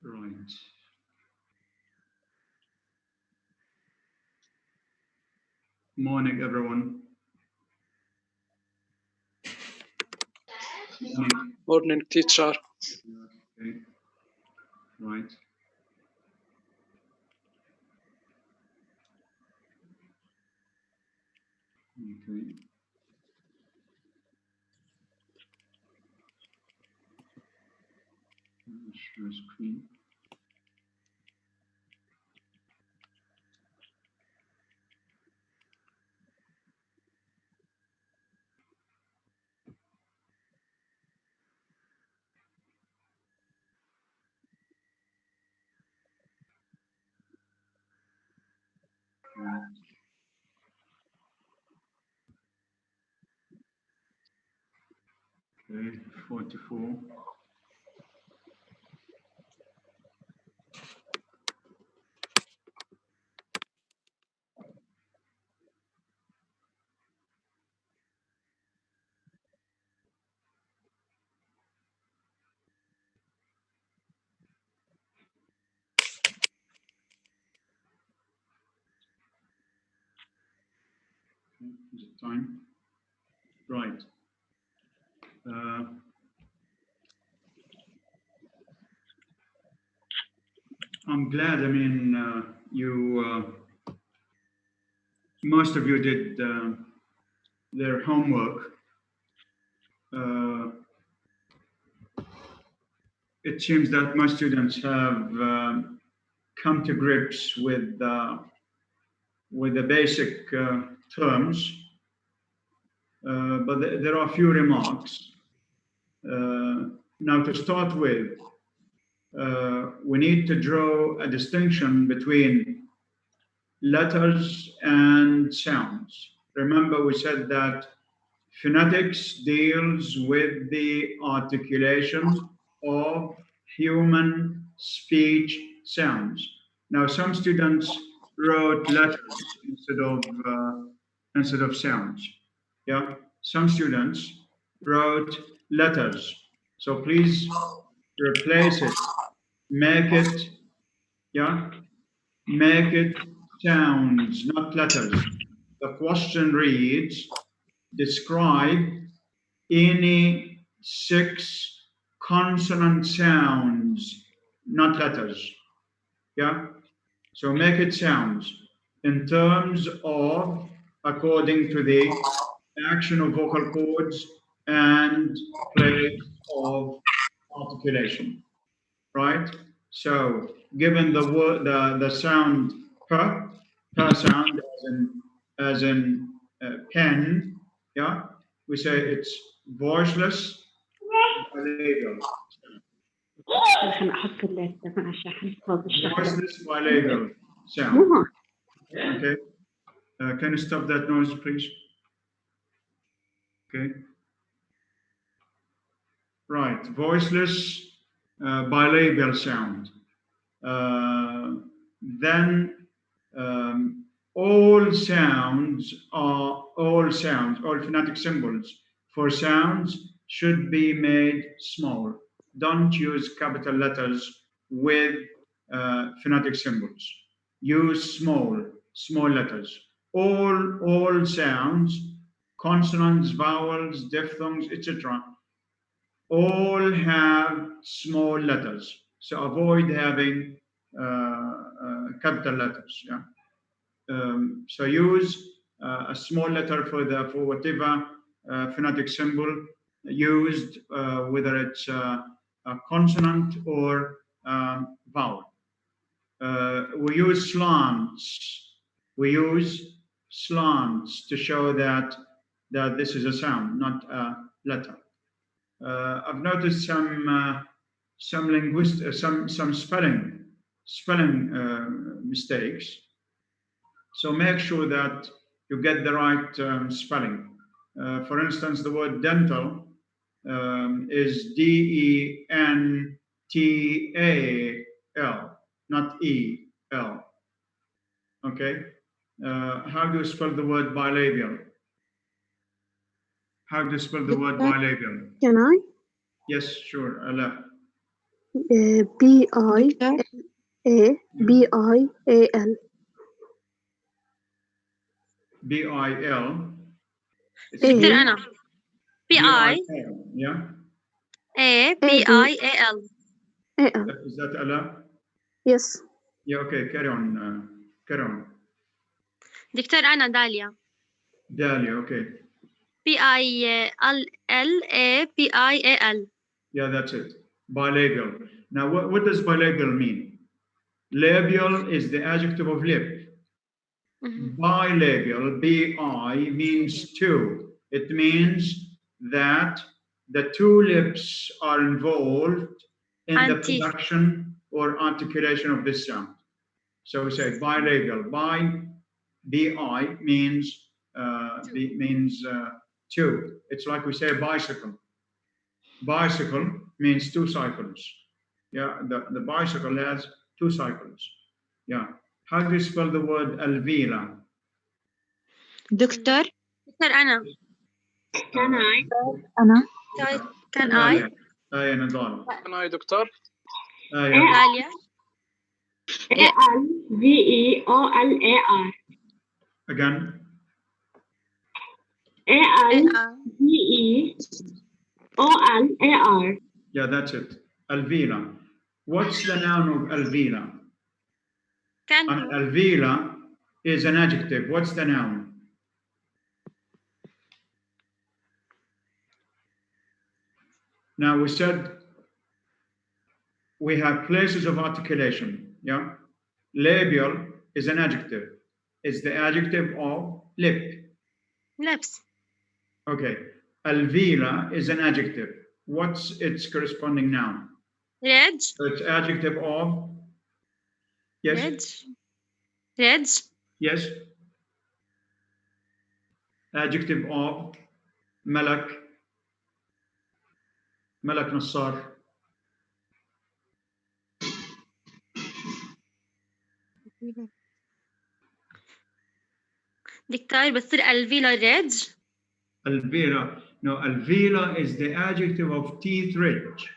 Right. Morning, everyone. Morning. Morning, teacher. Okay. Right. Okay. Share screen. Okay, 44. Is it time? Right. I'm glad. I mean, most of you did their homework. It seems that most students have come to grips with the basic terms, but there are a few remarks. Now, to start with, we need to draw a distinction between letters and sounds. Remember, we said that phonetics deals with the articulation of human speech sounds. Now, some students wrote letters instead of sounds. Yeah, some students wrote letters. So please replace it, make it, yeah, make it sounds, not letters. The question reads, describe any 6 consonant sounds, not letters. Yeah? So make it sounds in terms of, according to the action of vocal cords and place of articulation, right? So given the word, the sound per sound as in pen, yeah, we say it's voiceless bilabial. Voiceless bilabial sound. Okay. Can you stop that noise, please? Okay. Right. Voiceless bilabial sound. Then all phonetic symbols for sounds should be made small. Don't use capital letters with phonetic symbols. Use small letters. All sounds, consonants, vowels, diphthongs, etc., all have small letters. So avoid having capital letters. Yeah. So use a small letter for whatever phonetic symbol used, whether it's a consonant or vowel. We use slants. We use slants to show that this is a sound, not a letter. I've noticed some some spelling mistakes. So make sure that you get the right spelling. For instance, the word dental is dental, not el. Okay. How do you spell the word bilabial? How do you spell the word bilabial? Can I? Yes, sure. Allah. B-I-A-B-I-A-L. B-I-L. دكتور أنا B-I-L. B-I Yeah. A-B-I-A-L. Is that Ella? Yes. Yeah, okay, carry on. Carry on. دكتور أنا داليا Dahlia, okay. B-I-L-L-A-B-I-A-L. Yeah, that's it. Bilabial. Now, what does bilabial mean? Labial is the adjective of lip. Bilabial, B-I, means two. It means that the two lips are involved in the production or articulation of this sound. So we say bilabial. B-I means two. It's like we say bicycle. Bicycle means two cycles. Yeah, the bicycle has two cycles. Yeah. How do you spell the word alveolar? دكتور دكتور أنا أنا Can I آية نضال. أنا يا دكتور آية. داليا A-L-V-E-O-L-A-R. Again. A-L-V-E-O-L-A-R. Yeah, that's it. Alveolar. What's the noun of alveolar? Can An alveolar is an adjective. What's the noun? Now we said we have places of articulation. Yeah. Labial is an adjective. It's the adjective of lip. lips. Okay. Alveolar is an adjective. What's its corresponding noun? Reg. So it's adjective of. Yes. Reg. Yes. Adjective of Malak. Malak Nassar. دكتور بصير الفيلا ريج. Alveolar. No, alveolar is the adjective of teeth rich.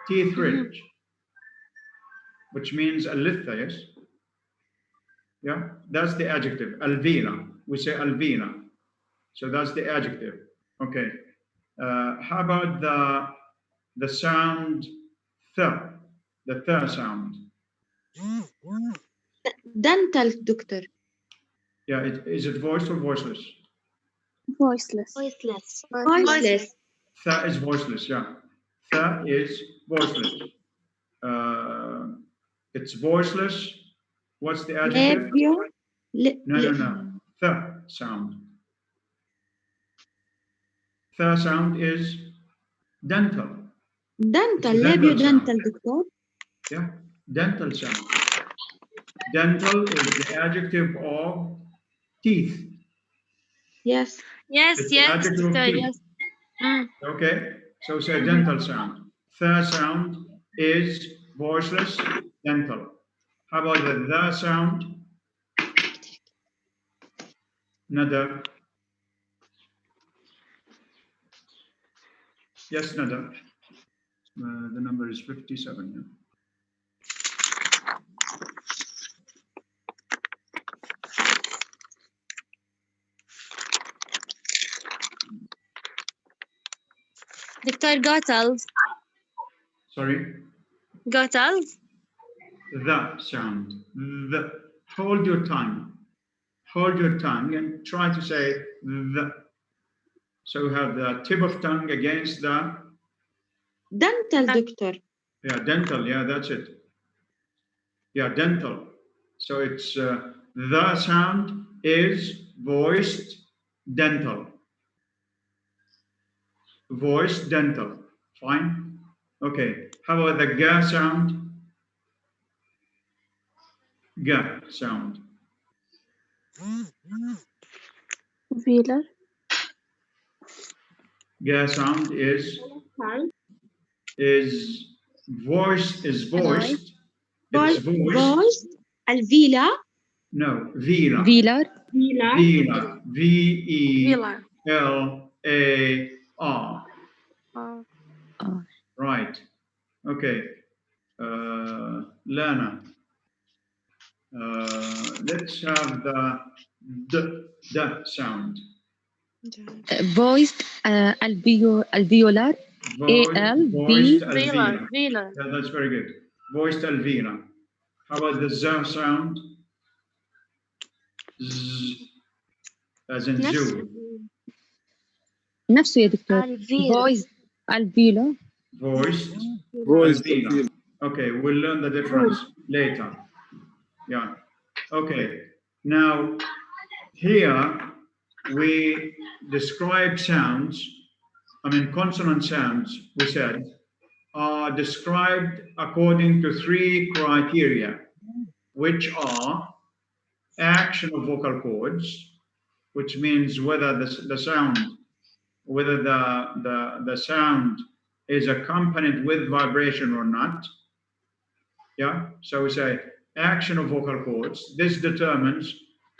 Teeth rich. Which means alitha, yes? Yeah, that's the adjective. Alveolar. We say alveolar. So that's the adjective. Okay. How about the sound th? The th sound. dental دكتور Yeah, is it voiced or voiceless? Voiceless. voiceless Th is voiceless, yeah. Th is voiceless. It's voiceless. What's the adjective? No. Th sound. Th sound is dental. labiodental دكتور Yeah, dental sound. Dental is the adjective of teeth. yes It's the adjective of دكتور teeth. Okay, so say dental sound. The sound is voiceless, dental. How about the sound? Nada. Yes, Nada. The number is 57. Yeah. دكتور gotals. Sorry? Gotals. The sound. The. Hold your tongue. Hold your tongue and try to say the. So you have the tip of tongue against the. dental دكتور Yeah, dental. Yeah, that's it. Yeah, dental. So it's the sound is voiced dental. Voiced dental. Fine. Okay. How about the ga sound? Ga sound. Velar. Ga sound is voiced. It's voiced. الفيلا No, vila. فيلر Vila. V-E-L-A-R. Right. Okay. Lana. Let's have the d sound. voiced alveolar Voiced ALV velar, alveolar. velar. Yeah, that's very good. Voiced alveolar. How about the z sound? Z, as in نفس zoo. نفسه يا دكتور alveolar. voiced alveolar Voiced voiced alveolar. Okay, we'll learn the difference later. Yeah. Okay. Now, here we describe sounds. I mean, consonant sounds, we said, are described according to 3 criteria, which are action of vocal cords, which means whether the sound, whether the sound is accompanied with vibration or not. Yeah, so we say action of vocal cords. This determines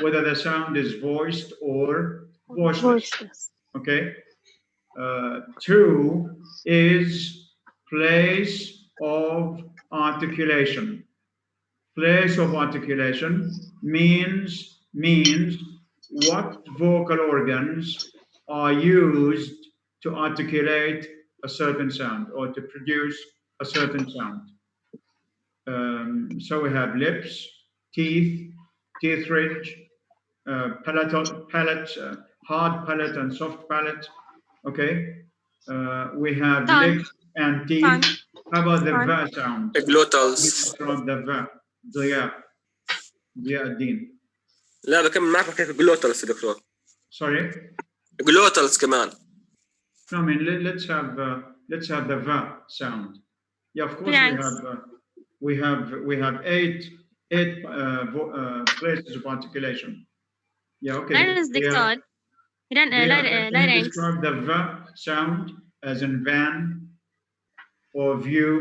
whether the sound is voiced or voiceless. voiceless. Okay. 2 is place of articulation. Place of articulation means what vocal organs are used to articulate a certain sound or to produce a certain sound. So we have lips, teeth, teeth ridge, palate, hard palate and soft palate. Okay. We have Tongue. lips and teeth. Tongue. How about the Tongue. va sound? glottals. From the va. ضياء الدين. لا بكمل معكم كيف glottals يا دكتور. Sorry. glottals كمان. No, I mean let's have the va sound. Yeah, of course Thanks. we have eight places of articulation. Yeah, okay. Larynx دكتور. Can you larynx. describe the va sound as in van or view?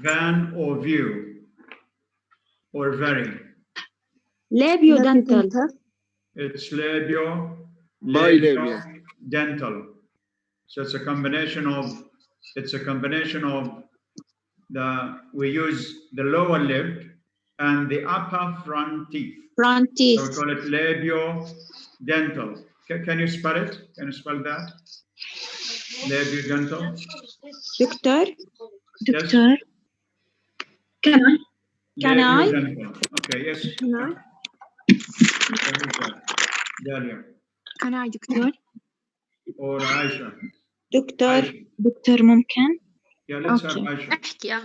Van or view or very? labiodental. It's labio Bilabial. dental. So it's a combination of we use the lower lip and the upper front teeth. Front So teeth. we call it labio dental. Can you spell it? Can you spell that? Labio dental. Doctor, Yes. can I? Labio dental. Okay. Yes. Can I? Dalia أنا دكتور or Aisha. دكتور Aisha. دكتور ممكن Yeah, let's have Okay. Aisha. احكي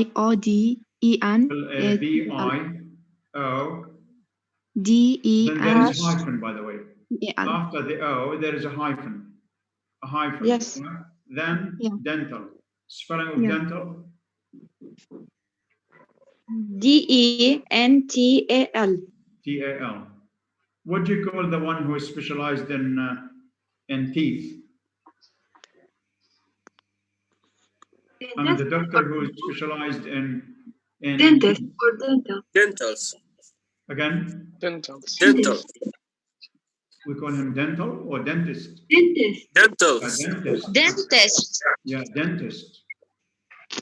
LABIODEN Labio. DEN Then there is a hyphen, by the way. After the O, there is a hyphen. A hyphen. Yes. Yeah? Then Yeah. dental. Spelling of Yeah. dental. DENTAL. TAL. What do you call the one who is specialized in teeth? I mean, the doctor who is specialized in Dentist or dental. dentals. Again, dental. we call him dental or dentist. Dentist. dentals. Dentist. dentist. Yeah, dentist.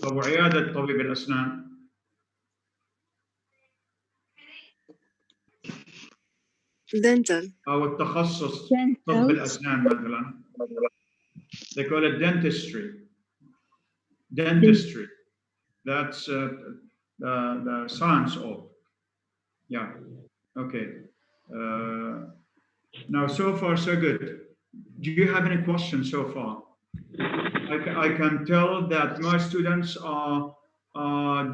أو عيادة طبيب الأسنان. dental. أو التخصص طب الأسنان مثلا. They call it dentistry. Dentistry. That's the science of. Yeah. Okay. Now, so far, so good. Do you have any questions so far? I can tell that my students are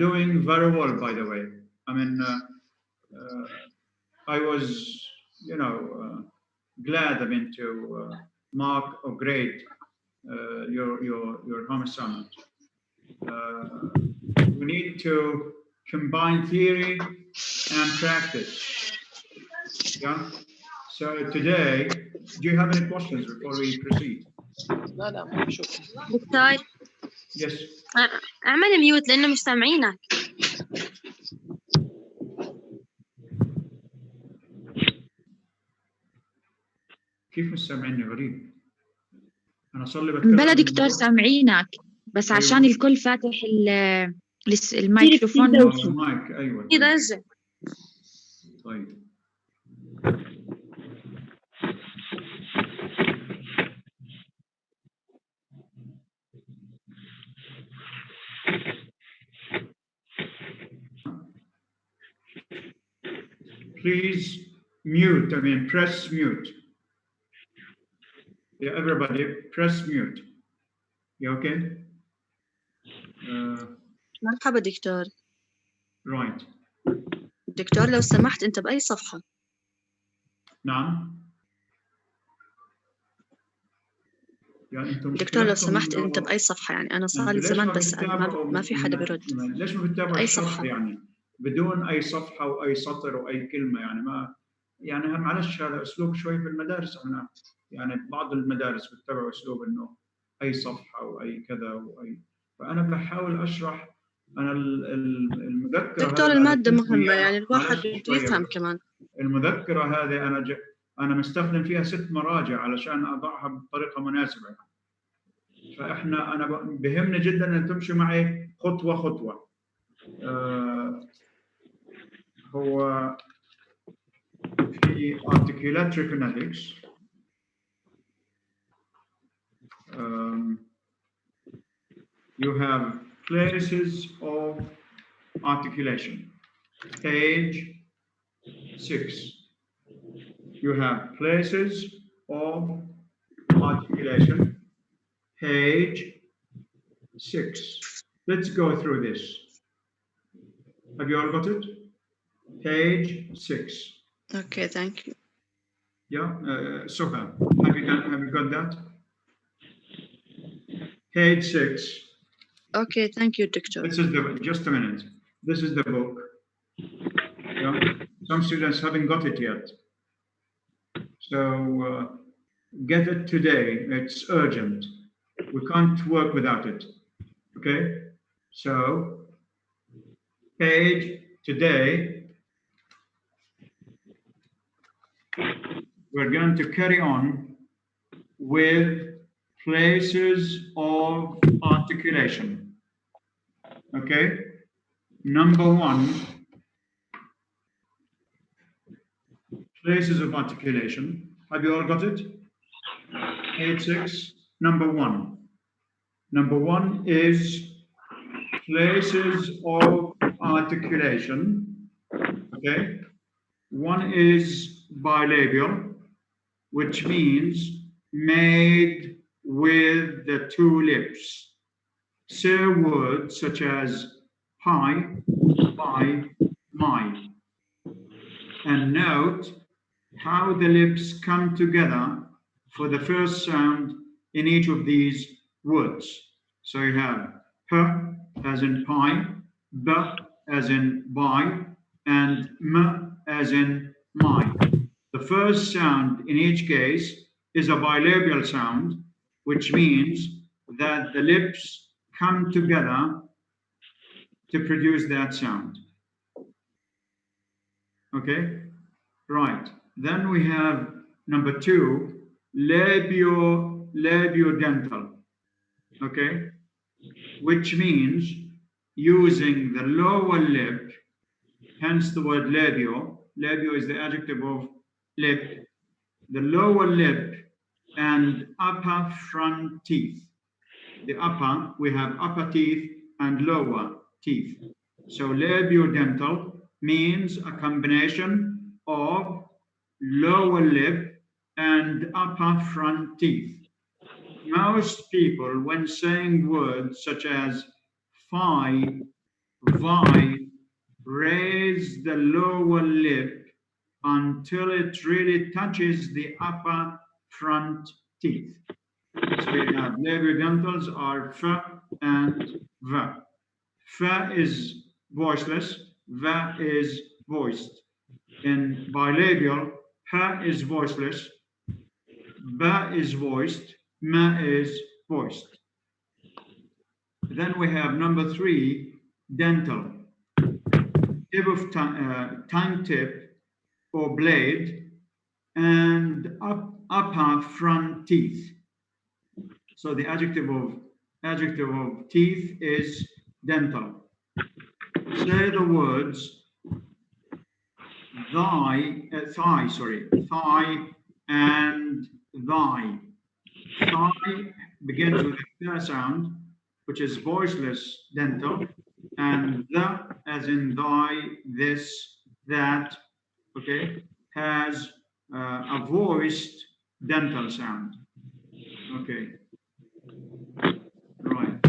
doing very well, by the way. I mean, I was, glad, to mark or grade your home assignment. We need to combine theory and practice. Yeah. So today, do you have any questions before we proceed? دكتور Yes. اعمل ميوت لانه مش سامعينك. كيف مش سامعني؟ غريب. أنا صار لي بتكلم بلا دكتور سامعينك بس أيوة. عشان الكل فاتح الميكروفون المايك أيوة في طيب. ضجة. طيب please mute. I mean, press mute. Yeah, everybody, press mute. You okay? مرحبا دكتور. Right. دكتور لو سمحت أنت بأي صفحة؟ نعم. يعني أنتم دكتور لو مشكلتكم سمحت أنت إنه بأي صفحة؟ يعني أنا صار أنتم لي ليش زمان ما بسأل بتتابعوا ما في حدا برد. ليش ما بتتابعوا أي الشرح صفحة؟ يعني بدون أي صفحة وأي سطر وأي كلمة يعني ما يعني معلش هذا أسلوب شوي في المدارس. احنا يعني بعض المدارس بتتبعوا أسلوب إنه أي صفحة وأي كذا وأي فأنا بحاول أشرح. أنا المذكرة دكتور هذه المادة أعطيتكم مهمة إياها. يعني الواحد معلش بده شوية يفهم بس. كمان. المذكرة هذه أنا مستخدم فيها 6 مراجع علشان أضعها بطريقة مناسبة. فاحنا بهمني جدا ان تمشي معي خطوه خطوه. هو في articulatory phonetics you have places of articulation. Page 6. You have places of articulation. Page 6. Let's go through this. Have you all got it? Page 6. Okay, thank you. Yeah, Soha, have you got that? Page 6. Okay, thank you, Doctor. This is just a minute. This is the book. Yeah, some students haven't got it yet. So get it today. It's urgent. We can't work without it. Okay? So page today, we're going to carry on with places of articulation. Okay? Number 1, places of articulation. Have you all got it? Page 6, number 1. Number 1 is places of articulation. Okay? 1 is bilabial, which means made with the 2 lips. Say words such as pie, by, my. And note how the lips come together for the first sound in each of these words. So you have p as in pie, b as in by, and m as in my. The first sound in each case is a bilabial sound, which means that the lips come together to produce that sound. Okay, right. Then we have number 2, labiodental. Okay, which means using the lower lip, hence the word labio. Labio is the adjective of lip. The lower lip and upper front teeth. The upper, we have upper teeth and lower teeth. So labiodental means a combination of lower lip and upper front teeth. Most people, when saying words such as phi, vi, raise the lower lip until it really touches the upper front teeth. So you have labiodentals are f and v. F is voiceless, v is voiced. In bilabial, h is voiceless, b is voiced, m is voiced. Then we have number 3, dental. Tip of tongue tip or blade and upper front teeth. So the adjective of teeth is dental. Say the words thigh and thy. Thigh begins with a th sound, which is voiceless dental, and the as in thy, this, that, okay, has a voiced dental sound. Okay. Right.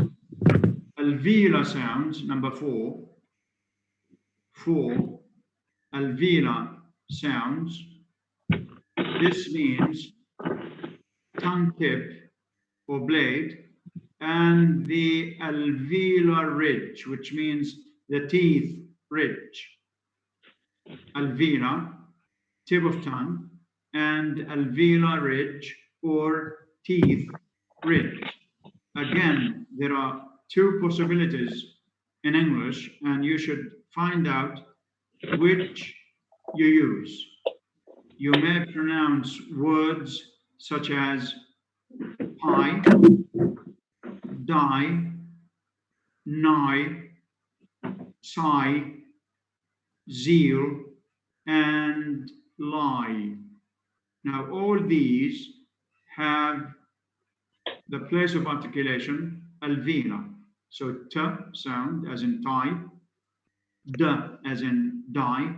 Alveolar sounds, number 4. 4. Alveolar sounds. This means tongue tip or blade and the alveolar ridge, which means the teeth ridge. Alveolar, tip of tongue, and alveolar ridge or teeth ridge. Again, there are 2 possibilities in English, and you should find out which you use. You may pronounce words such as pie, die, nigh, sigh, zeal, and lie. Now, all these have the place of articulation alveolar. So t sound as in tie, d as in die,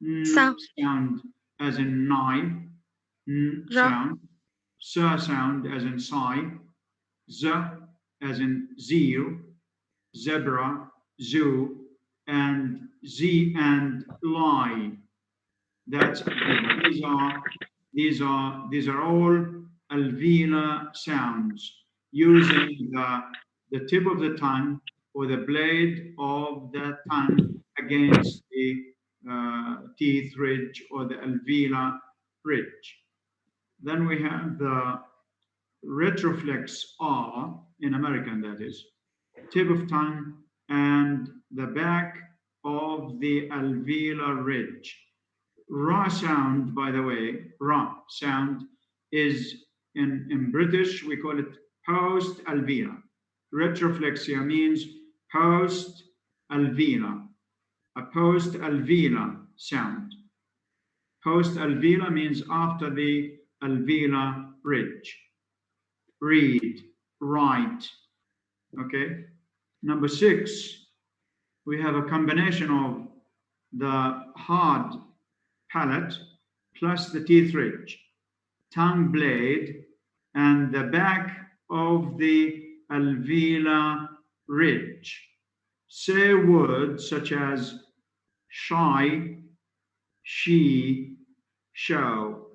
n sound as in nigh, n sound, s sound as in sigh, z as in zeal, zebra, zoo, and z and lie. That's these are all alveolar sounds using the tip of the tongue or the blade of the tongue against the teeth ridge or the alveolar ridge. Then we have the retroflex R in American, that is, tip of tongue and the back of the alveolar ridge. Ra sound, by the way, ra sound is in British, we call it post alveolar. Retroflexia means post alveolar, a post alveolar sound. Post alveolar means after the alveolar ridge. Read, write. Okay. Number 6, we have a combination of the hard palate plus the teeth ridge, tongue blade, and the back of the alveolar ridge. Say words such as shy, she, show.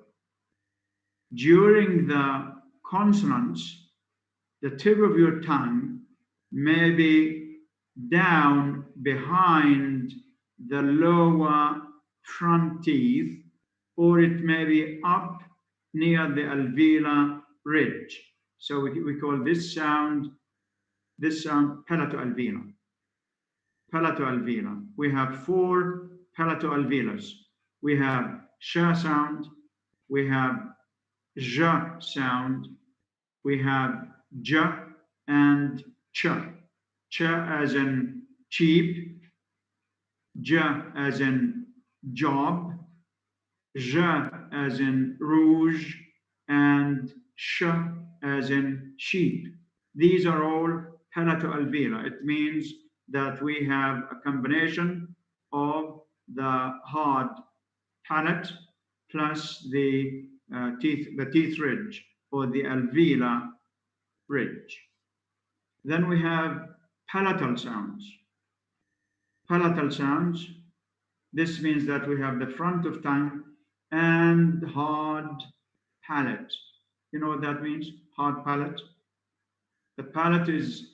During the consonants, the tip of your tongue may be down behind the lower front teeth, or it may be up near the alveolar ridge. So we call this sound palatoalveolar. Palatoalveolar. We have 4 palatoalveolars. We have sh sound, we have j sound, we have j and ch. Ch as in cheap, j as in job, j as in rouge, and sh as in sheep. These are all palatoalveolar. It means that we have a combination of the hard palate plus the teeth ridge or the alveolar ridge. Then we have palatal sounds. Palatal sounds, this means that we have the front of tongue and hard palate. You know what that means? Hard palate. The palate is,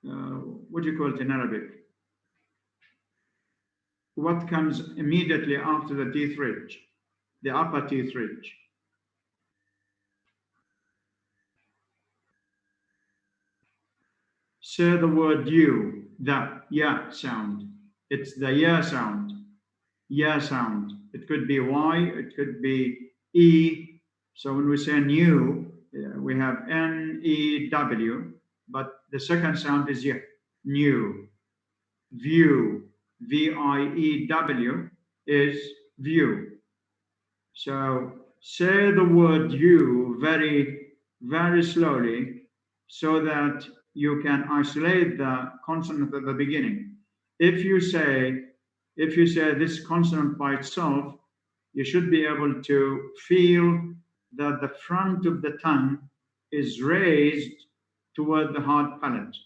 what do you call it in Arabic? What comes immediately after the teeth ridge? The upper teeth ridge. Say the word you, the ya sound. It's the ya sound. Ya sound. It could be Y, it could be E. So when we say new, we have N, N-E-W, but the second sound is Y. New. View. V-I-E-W is view. So say the word you very, very slowly so that you can isolate the consonant at the beginning. If you say this consonant by itself, you should be able to feel that the front of the tongue is raised toward the hard palate.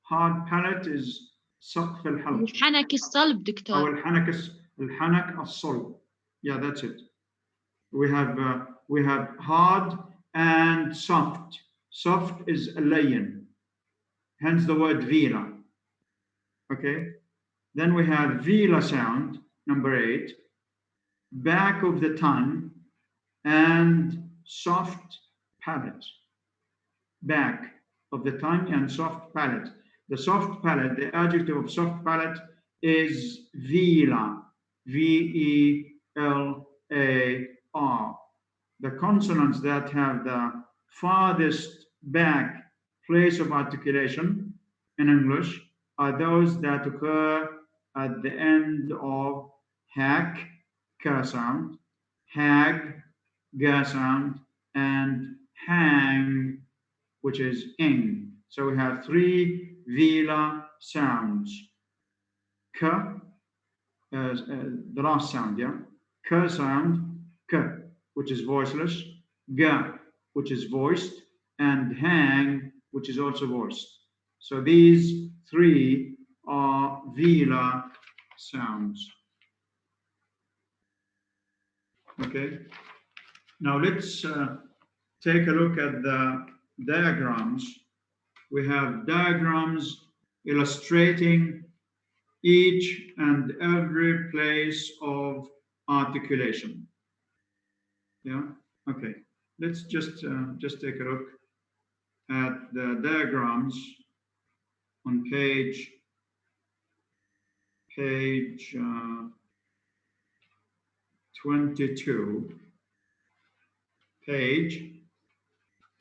Hard palate is سقف الحلق. الحنك الصلب دكتور. أو الحنك الصلب. Yeah, that's it. We have hard and soft. Soft is layin, hence the word vila. Okay. Then we have vila sound, number 8, back of the tongue and soft palate. Back of the tongue and soft palate. The soft palate, the adjective of soft palate is vila. V-E-L-A-R. The consonants that have the farthest back place of articulation in English are those that occur at the end of hack, ka sound, hag, ga sound, and hang, which is ing. So we have 3 vela sounds. Ka, the last sound, yeah? Ka sound, ka, which is voiceless, ga, which is voiced, and hang, which is also voiced. So these 3 are vela sounds. Okay. Now let's take a look at the diagrams. We have diagrams illustrating each and every place of articulation. Yeah. Okay. Let's just take a look at the diagrams on page 22. Page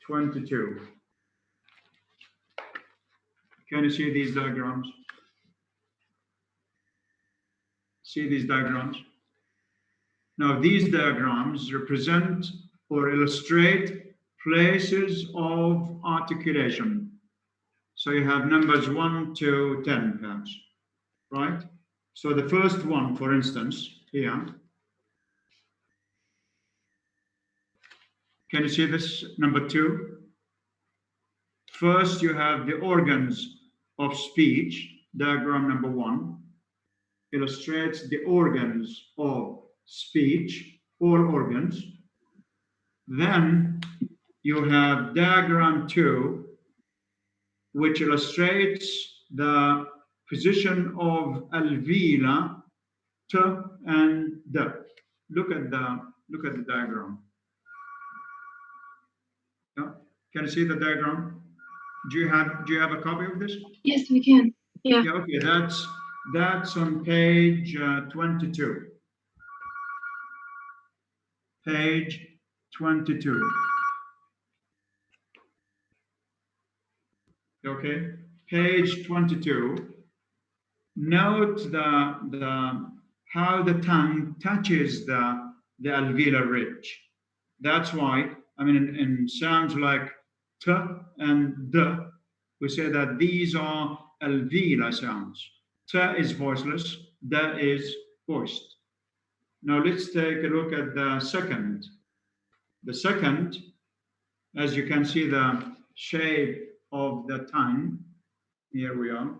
22. Can you see these diagrams? See these diagrams? Now, these diagrams represent or illustrate places of articulation. So you have numbers 1 to 10, perhaps, right? So the first one, for instance, here. Can you see this, number 2? First, you have the organs of speech. Diagram number 1 illustrates the organs of speech, all organs. Then you have diagram 2, which illustrates the position of alveolar, t and d. Look at the diagram. Yeah. Can you see the diagram? Do you have a copy of this? Yes, we can. Yeah. Yeah. Okay. That's on page 22. Page 22. Okay. Page 22. Note the how the tongue touches the alveolar ridge. That's why, I mean, in sounds like t and d, we say that these are alveolar sounds. T is voiceless, d is voiced. Now let's take a look at the second. The second, as you can see the shape of the tongue, here we are.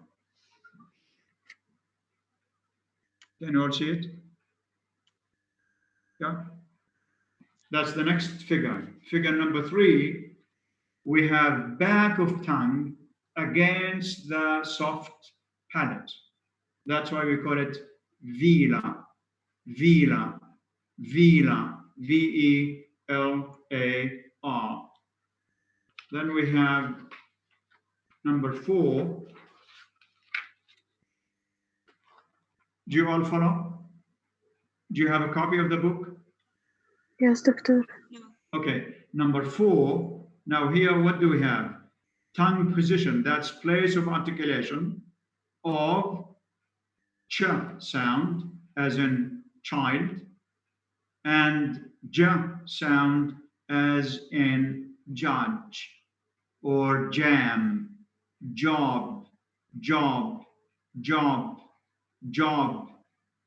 Can you all see it? Yeah. That's the next figure. Figure number 3, we have back of tongue against the soft palate. That's why we call it vela, vela, vela, V-E-L-A-R. Then we have number 4. Do you all follow? Do you have a copy of the book? Yes, doctor. Okay. Number 4 Now here, what do we have? Tongue position, that's place of articulation of ch sound, as in child, and j sound, as in judge, or jam, job, job, job, job.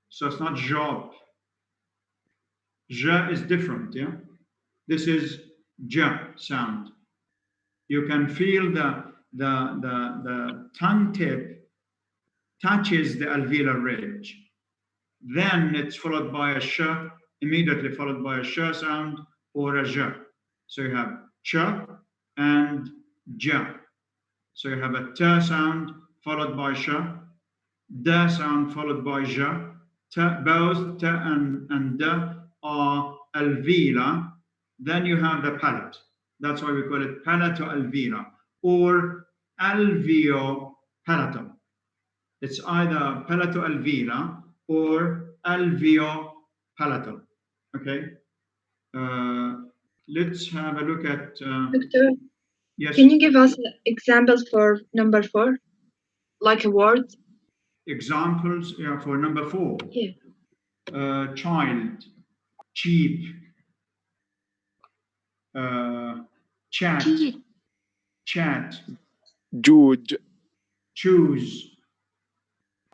So it's not job. J is different, yeah? This is j sound. You can feel the tongue tip touches the alveolar ridge. Then it's followed by a sh, immediately followed by a sh sound or a j. So you have ch and j. So you have a t sound followed by sh, d sound followed by j. Both t and d are alveolar. Then you have the palate. That's why we call it palato-alveolar or alveopalatal. It's either palato-alveolar or alveopalatal. Okay. Let's have a look at. Doctor, Yes. can you give us examples for number 4, like a word? Examples, yeah, for number 4. Yeah. Child, cheap, chat, chat, جوج. choose,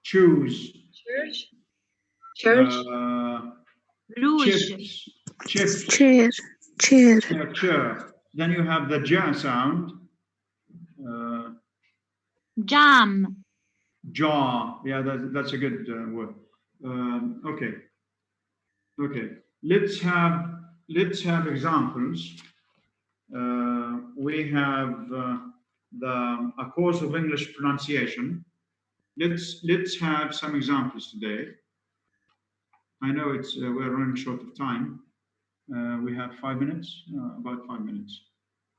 choose, Church. Church. chips, chips, chair, chair, chair. Then you have the j sound, Jam. jaw. Yeah, that's a good word. Okay. Okay. Let's have examples. We have a course of English pronunciation. Let's have some examples today. I know it's we're running short of time. We have 5 minutes, about 5 minutes.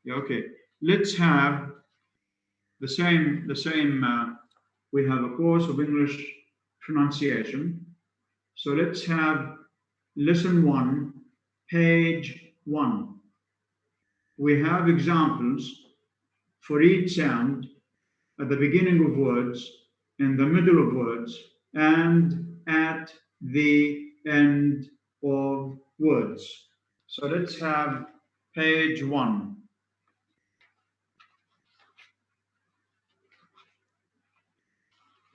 Yeah, okay. Let's have the same. We have a course of English pronunciation. So let's have lesson 1, page 1. We have examples for each sound at the beginning of words, in the middle of words, and at the end of words. So let's have page 1.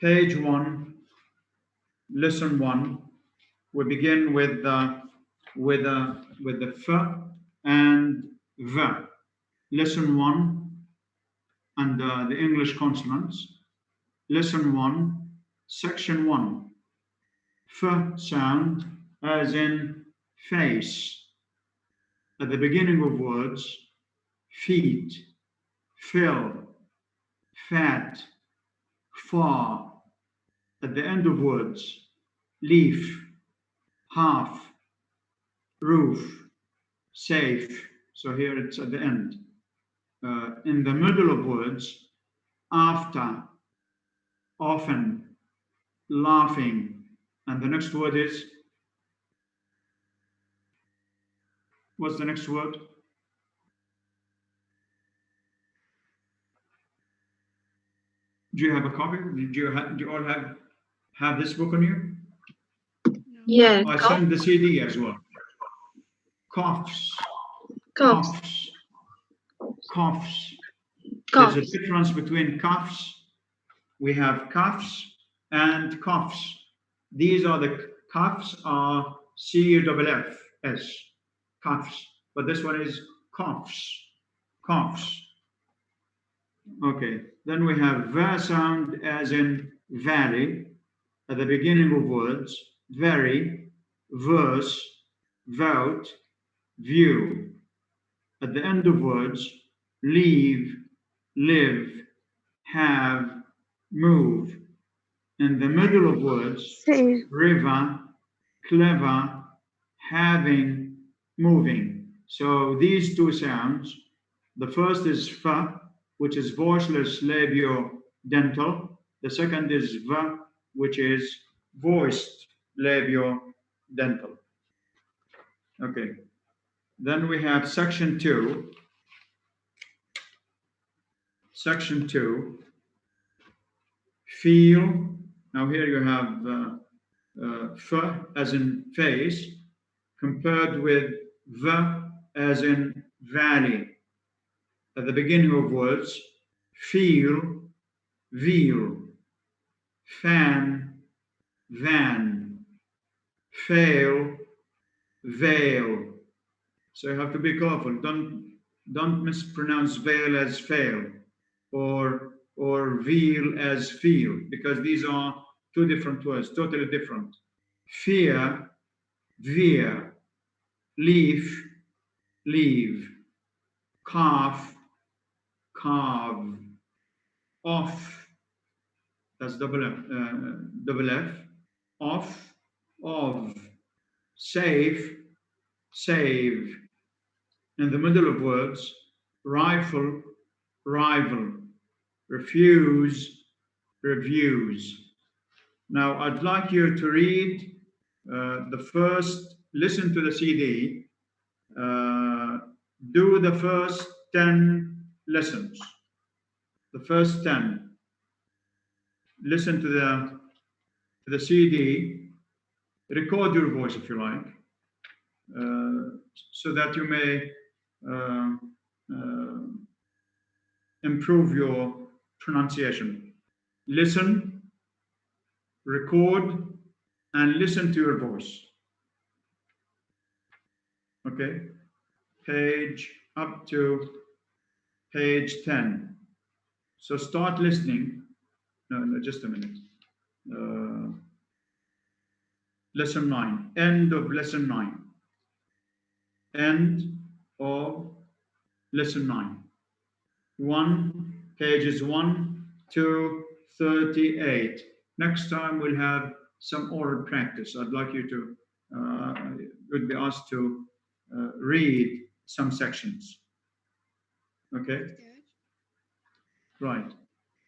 Page 1, lesson 1. We begin with the f and v. Lesson 1 and the English consonants. Lesson 1, section 1. F sound, as in face. At the beginning of words, feet, fill, fat, far. At the end of words, leaf, half, roof, safe. So here it's at the end. In the middle of words, after, often, laughing. And the next word is, what's the next word? Do you have a copy? Do you all have this book on you? Yeah. I sent the CD as well. Coughs. Coughs. Coughs. Coughs. Coughs. There's a difference between coughs. We have coughs and coughs. These are the coughs are C-U-F-F-S. Coughs. But this one is coughs. Coughs. Okay. Then we have V sound, as in valley, at the beginning of words. Very, verse, vote, view. At the end of words, leave, live, have, move. In the middle of words, say, river, clever, having, moving. So these two sounds, the first is f, which is voiceless labio-dental. The second is v, which is voiced labio-dental. Okay. Then we have section 2. Section 2, feel. Now here you have f as in face, compared with v as in valley. At the beginning of words, feel, veal, fan, van, fail, veil. So you have to be careful. Don't mispronounce veil as fail, or veal as feel, because these are two different words, totally different. Fear, veer, leaf, leave, calf, carve, off, that's double F, off, of, safe, save. In the middle of words, rifle, rival, refuse, reviews. Now, I'd like you to read the first, listen to the CD, do the first 10 lessons, the first 10. Listen to the CD, record your voice if you like, so that you may improve your pronunciation. Listen, record, and listen to your voice. Okay, page up to page 10. So start listening. No, just a minute. Lesson 9, end of lesson 9. End of lesson 9. Pages 1 to 38. Next time we'll have some oral practice. I'd like you to, would be asked to read some sections. Okay? Right.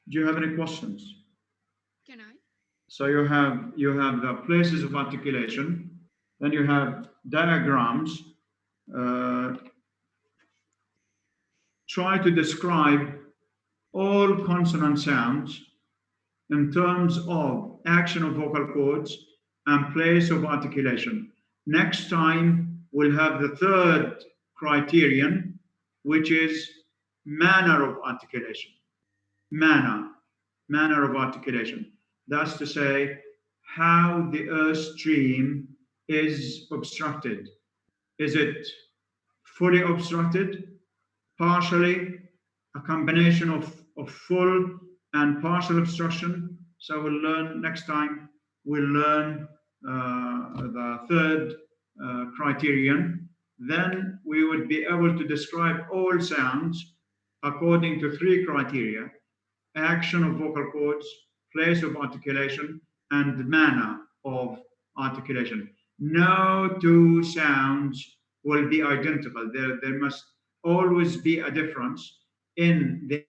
Do you have any questions? Can I? So you have the places of articulation, then you have diagrams. Try to describe all consonant sounds in terms of action of vocal cords and place of articulation. Next time, we'll have the third criterion, which is manner of articulation. Manner of articulation. That's to say, how the earth stream is obstructed. Is it fully obstructed, partially, a combination of full and partial obstruction? So we'll learn next time, we'll learn the third criterion. Then we would be able to describe all sounds according to 3 criteria: action of vocal cords, place of articulation, and manner of articulation. No 2 sounds will be identical. There must always be a difference in the